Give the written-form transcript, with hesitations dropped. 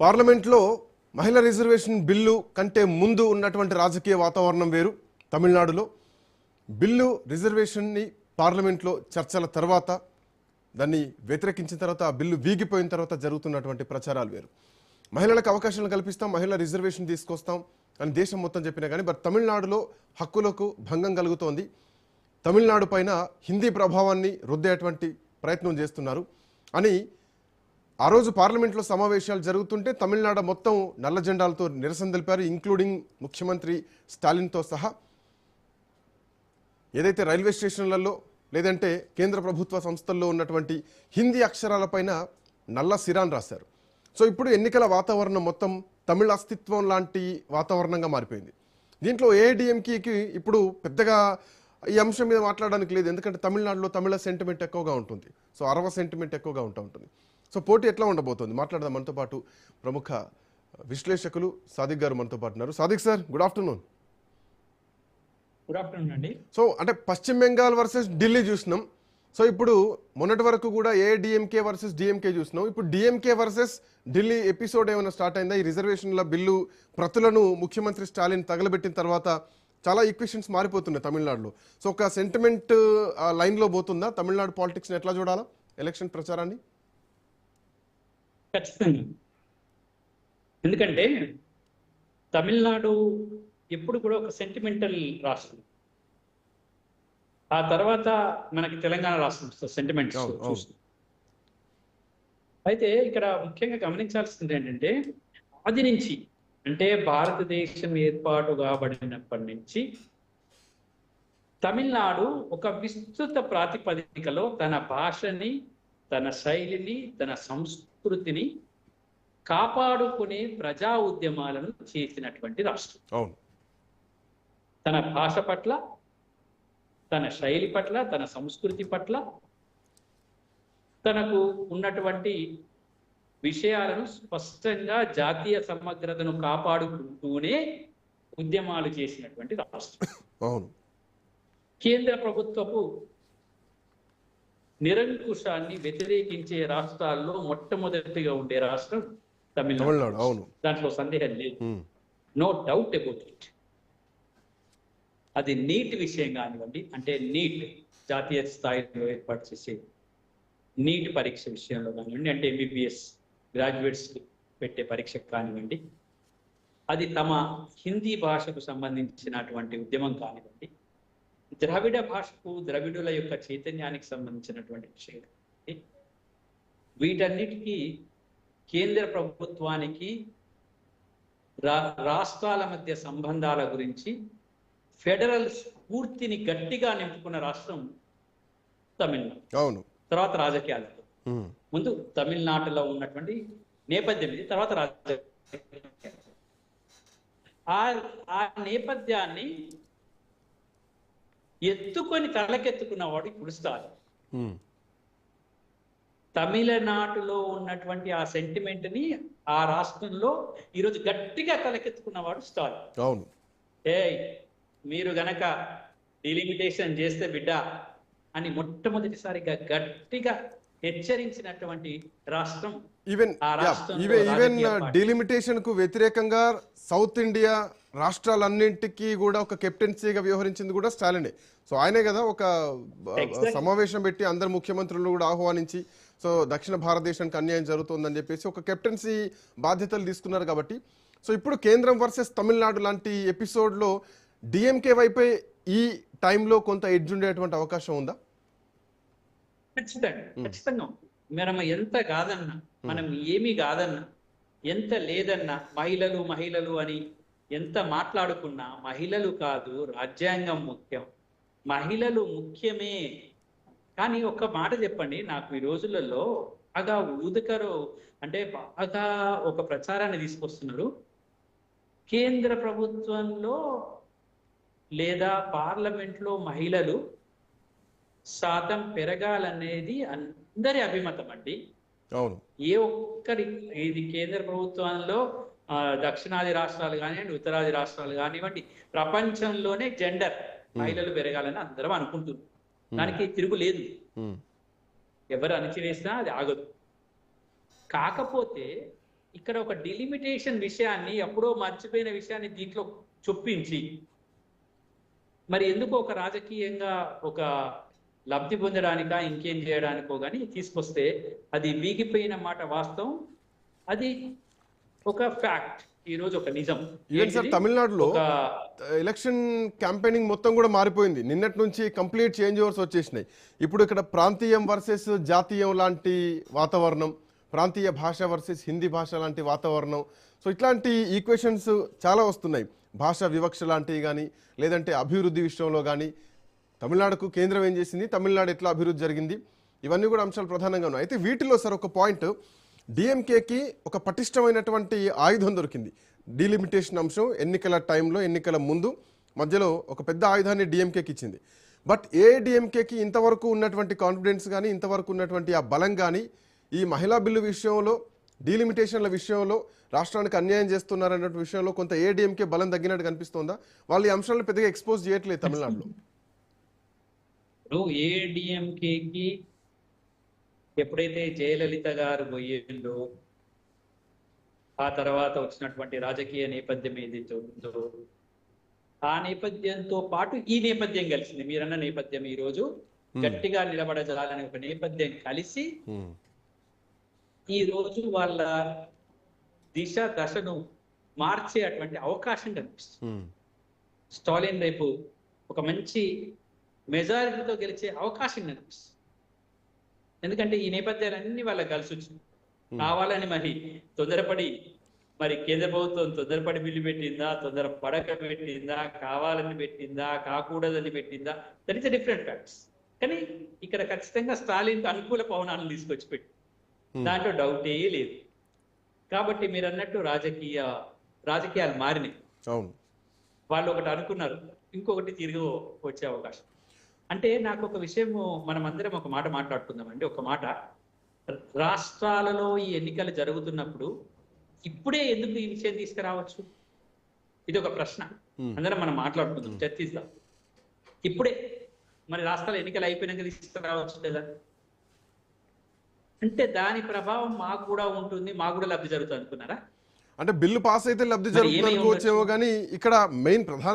పార్లమెంట్లో మహిళా reservation bill కంటే ముందు ఉన్నటువంటి రాజకీయ వాతావరణం వేరు. తమిళనాడులో బిల్లు రిజర్వేషన్ని పార్లమెంట్లో చర్చల తర్వాత దాన్ని వ్యతిరేకించిన తర్వాత ఆ బిల్లు వీగిపోయిన తర్వాత జరుగుతున్నటువంటి ప్రచారాలు వేరు. మహిళలకు అవకాశాలను కల్పిస్తాం, మహిళా రిజర్వేషన్ తీసుకొస్తాం అని దేశం మొత్తం చెప్పినా కానీ తమిళనాడులో హక్కులకు భంగం కలుగుతోంది. తమిళనాడు పైన హిందీ ప్రభావాన్ని రుద్దేటువంటి ప్రయత్నం చేస్తున్నారు అని ఆ రోజు పార్లమెంట్లో సమావేశాలు జరుగుతుంటే తమిళనాడు మొత్తం నల్ల జెండాలతో నిరసన తెలిపారు, ఇంక్లూడింగ్ ముఖ్యమంత్రి స్టాలిన్తో సహా. ఏదైతే రైల్వే స్టేషన్లలో లేదంటే కేంద్ర ప్రభుత్వ సంస్థల్లో ఉన్నటువంటి హిందీ అక్షరాలపైన నల్ల సిరాన్ రాశారు. సో ఇప్పుడు ఎన్నికల వాతావరణం మొత్తం తమిళ అస్తిత్వం లాంటి వాతావరణంగా మారిపోయింది. దీంట్లో ఏఐడిఎంకేకి ఇప్పుడు పెద్దగా ఈ అంశం మీద మాట్లాడడానికి లేదు, ఎందుకంటే తమిళనాడులో తమిళ సెంటిమెంట్ ఎక్కువగా ఉంటుంది, సో అరవ సెంటిమెంట్ ఎక్కువగా ఉంటుంది. సో పోటీ ఎట్లా ఉండబోతోంది మాట్లాడదాం. మనతో పాటు ప్రముఖ విశ్లేషకులు సాదిక్ గారు మనతో పాటు ఉన్నారు. Sadiq sir, good afternoon. Good afternoon అండి. సో అంటే పశ్చిమ బెంగాల్ వర్సెస్ ఢిల్లీ చూసినాం. సో ఇప్పుడు మొన్నటి వరకు కూడా ఏఐడిఎంకే వర్సెస్ డిఎంకే చూసినాం. ఇప్పుడు డిఎంకే వర్సెస్ ఢిల్లీ ఎపిసోడ్ ఏమైనా స్టార్ట్ అయిందా? ఈ రిజర్వేషన్ల బిల్లు ప్రతులను ముఖ్యమంత్రి స్టాలిన్ తగలబెట్టిన తర్వాత చాలా ఈక్వేషన్స్ మారిపోతున్నాయి తమిళనాడులో. సో ఒక సెంటిమెంట్ లైన్లో పోతుందా? తమిళనాడు పాలిటిక్స్ని ఎట్లా చూడాలా ఎలక్షన్ ప్రచారాన్ని? ఖచ్చితంగా, ఎందుకంటే తమిళనాడు ఎప్పుడు కూడా ఒక సెంటిమెంటల్ రాష్ట్రం. ఆ తర్వాత మనకి తెలంగాణ రాష్ట్రం సెంటిమెంట్స్ చూస్తుంది. అయితే ఇక్కడ ముఖ్యంగా గమనించాల్సింది ఏంటంటే ఆది నుంచి, అంటే భారతదేశం ఏర్పాటు కాబడినప్పటి నుంచి తమిళనాడు ఒక విస్తృత ప్రాతిపదికలో తన భాషని, తన శైలిని, తన సంస్కృతిని కాపాడుకునే ప్రజా ఉద్యమాలను చేసినటువంటి రాష్ట్రం. తన భాష పట్ల, తన శైలి పట్ల, తన సంస్కృతి పట్ల తనకు ఉన్నటువంటి విషయాలను స్పష్టంగా జాతీయ సమగ్రతను కాపాడుకుంటూనే ఉద్యమాలు చేసినటువంటి రాష్ట్రం. కేంద్ర ప్రభుత్వపు నిరంకుశాన్ని వ్యతిరేకించే రాష్ట్రాల్లో మొట్టమొదటిగా ఉండే రాష్ట్రం తమిళనాడు. దాంట్లో సందేహం లేదు, నో డౌట్ అబౌట్ ఇట్. అది నీట్ విషయం కానివ్వండి, అంటే నీట్ జాతీయ స్థాయిలో ఏర్పాటు చేసే నీట్ పరీక్ష విషయంలో కానివ్వండి, అంటే ఎంబీబీఎస్ గ్రాడ్యుయేట్స్ పెట్టే పరీక్ష కానివ్వండి, అది తమ హిందీ భాషకు సంబంధించినటువంటి ఉద్యమం కానివ్వండి, ద్రవిడ భాషకు ద్రవిడుల యొక్క చైతన్యానికి సంబంధించినటువంటి విషయం కానివ్వండి, వీటన్నిటికీ కేంద్ర ప్రభుత్వానికి రాష్ట్రాల మధ్య సంబంధాల గురించి ఫెడరల్ స్ఫూర్తిని గట్టిగా నింపుకున్న రాష్ట్రం తమిళనాడు. తర్వాత రాజకీయాలతో ముందు తమిళనాడులో ఉన్నటువంటి నేపథ్యం ఇది, తర్వాత రాజకీయాలు. ఆ నేపథ్యాన్ని ఎత్తుకొని తలకెత్తుకున్నవాడు ఇప్పుడు స్టాలిన్. తమిళనాడులో ఉన్నటువంటి ఆ సెంటిమెంట్ ని ఆ రాష్ట్రంలో ఈరోజు గట్టిగా తలకెత్తుకున్నవాడు స్టాలిన్. మీరు గనక డిలిమిటేషన్ చేస్తే బిడ్డ అని మొట్టమొదటిసారిగా గట్టిగా హెచ్చరించినటువంటి రాష్ట్రం. ఈవెన్ డిలిమిటేషన్ కు వ్యతిరేకంగా సౌత్ ఇండియా రాష్ట్రాలన్నింటికీ కూడా ఒక కెప్టెన్సీగా వ్యవహరించింది కూడా స్టాలినే. సో ఆయనే కదా ఒక సమావేశం పెట్టి అందరు ముఖ్యమంత్రులు కూడా ఆహ్వానించి, సో దక్షిణ భారతదేశానికి అన్యాయం జరుగుతుందని చెప్పేసి ఒక కెప్టెన్సీ బాధ్యతలు తీసుకున్నారు. కాబట్టి సో ఇప్పుడు కేంద్రం వర్సెస్ తమిళనాడు లాంటి ఎపిసోడ్లో డిఎంకే వైపే ఈ టైంలో కొంత ఎడ్జ్ ఉండేటువంటి అవకాశం ఉందా? ఖచ్చితంగా. మనం ఎంత కాదన్నా, మనం ఏమీ కాదన్నా, ఎంత లేదన్నా, మహిళలు అని ఎంత మాట్లాడుకున్నా మహిళలు కాదు, రాజ్యాంగం ముఖ్యం, మహిళలు ముఖ్యమే. కానీ ఒక్క మాట చెప్పండి, నాకు ఈ రోజులలో బాగా ఊదకరు, అంటే బాగా ఒక ప్రచారాన్ని తీసుకొస్తున్నారు. కేంద్ర ప్రభుత్వంలో లేదా పార్లమెంట్లో మహిళలు శాతం పెరగాలనేది అందరి అభిమతం అండి. ఏ ఒక్కరి, ఇది కేంద్ర ప్రభుత్వంలో దక్షిణాది రాష్ట్రాలు కానివ్వండి, ఉత్తరాది రాష్ట్రాలు కానివ్వండి, ప్రపంచంలోనే జెండర్ మహిళలు పెరగాలని అందరం అనుకుంటున్నారు. దానికి తిరుగు లేదు, ఎవరు అణచివేసినా అది ఆగదు. కాకపోతే ఇక్కడ ఒక డిలిమిటేషన్ విషయాన్ని ఎప్పుడో మర్చిపోయిన విషయాన్ని దీంట్లో చొప్పించి మరి ఎందుకో ఒక రాజకీయంగా ఒక లబ్ధి పొందడానికా ఇంకేం చేయడానికో కానీ తీసుకొస్తే అది వీగిపోయిన మాట వాస్తవం, అది ఒక ఫ్యాక్ట్, ఈ రోజు ఒక నిజం. ఈవెన్ సార్ తమిళనాడులో ఎలక్షన్ క్యాంపెయినింగ్ మొత్తం కూడా మారిపోయింది. నిన్నటి నుంచి కంప్లీట్ చేంజ్ ఓవర్స్ వచ్చేసినాయి. ఇప్పుడు ఇక్కడ ప్రాంతీయం వర్సెస్ జాతీయం లాంటి వాతావరణం, ప్రాంతీయ భాష వర్సెస్ హిందీ భాష లాంటి వాతావరణం, సో ఇట్లాంటి ఈక్వేషన్స్ చాలా వస్తున్నాయి. భాషా వివక్ష లాంటివి కానీ, లేదంటే అభివృద్ధి విషయంలో కానీ తమిళనాడుకు కేంద్రం ఏం చేసింది, తమిళనాడు ఎట్లా అభివృద్ధి జరిగింది, ఇవన్నీ కూడా అంశాలు ప్రధానంగా ఉన్నాయి. అయితే వీటిలో సార్ ఒక పాయింట్, డిఎంకేకి ఒక పటిష్టమైనటువంటి ఆయుధం దొరికింది. డీలిమిటేషన్ అంశం ఎన్నికల టైంలో, ఎన్నికల ముందు మధ్యలో ఒక పెద్ద ఆయుధాన్ని డిఎంకేకి ఇచ్చింది. బట్ డిఎంకేకి ఇంతవరకు ఉన్నటువంటి కాన్ఫిడెన్స్ కానీ, ఇంతవరకు ఉన్నటువంటి ఆ బలం కానీ ఈ మహిళా బిల్లు విషయంలో, డీలిమిటేషన్ల విషయంలో రాష్ట్రానికి అన్యాయం చేస్తున్నారనే విషయంలో కొంత డిఎంకే బలం తగ్గినట్టు కనిపిస్తోందా? వాళ్ళు ఈ అంశాలను పెద్దగా ఎక్స్పోజ్ చేయట్లేదు తమిళనాడులో. ఏడిఎంకేకి ఎప్పుడైతే జయలలిత గారు పోయిందో, ఆ తర్వాత వచ్చినటువంటి రాజకీయ నేపథ్యం ఏదైతే ఉందో, ఆ నేపథ్యంతో పాటు ఈ నేపథ్యం కలిసింది. మీరన్న నేపథ్యం ఈ రోజు గట్టిగా నిలబడజాలనే ఒక నేపథ్యం కలిసి ఈ రోజు వాళ్ళ దిశ దశను మార్చే అటువంటి అవకాశం కనిపిస్తుంది. స్టాలిన్ రేపు ఒక మంచి మెజారిటీతో గెలిచే అవకాశం కనిపిస్తుంది. ఎందుకంటే ఈ నేపథ్యాలన్నీ వాళ్ళకి కలిసి వచ్చింది. కావాలని మరి తొందరపడి మరి కేంద్ర ప్రభుత్వం తొందరపడి బిల్లు పెట్టిందా, తొందరపడక పెట్టిందా, కావాలని పెట్టిందా, కాకూడదని పెట్టిందా, దట్ ఈస్ డిఫరెంట్ ఫ్యాక్ట్స్. కానీ ఇక్కడ ఖచ్చితంగా స్టాలిన్కి అనుకూల పవనాలను తీసుకొచ్చి పెట్టి దాంట్లో డౌటే లేదు. కాబట్టి మీరు అన్నట్టు రాజకీయాలు మారినాయి. వాళ్ళు ఒకటి అనుకున్నారు, ఇంకొకటి తిరిగి వచ్చే అవకాశం. అంటే నాకు ఒక విషయం, మనం అందరం ఒక మాట మాట్లాడుకుందామండి. ఒక మాట, రాష్ట్రాలలో ఈ ఎన్నికలు జరుగుతున్నప్పుడు ఇప్పుడే ఎందుకు ఈ విషయం తీసుకురావచ్చు? ఇది ఒక ప్రశ్న, అందరం మనం మాట్లాడుకుందాం, చర్చిద్దాం. ఇప్పుడే మరి రాష్ట్రాల ఎన్నికలు అయిపోయినాక తీసుకురావచ్చు కదా. అంటే దాని ప్రభావం మాకు కూడా ఉంటుంది, మాకు కూడా లబ్ధి జరుగుతుంది అనుకున్నారా? అంటే బిల్లు పాస్ అయితే లబ్ధి జరుగుతుంది అనుకోవచ్చేమో, కానీ ఇక్కడ మెయిన్ ప్రధాన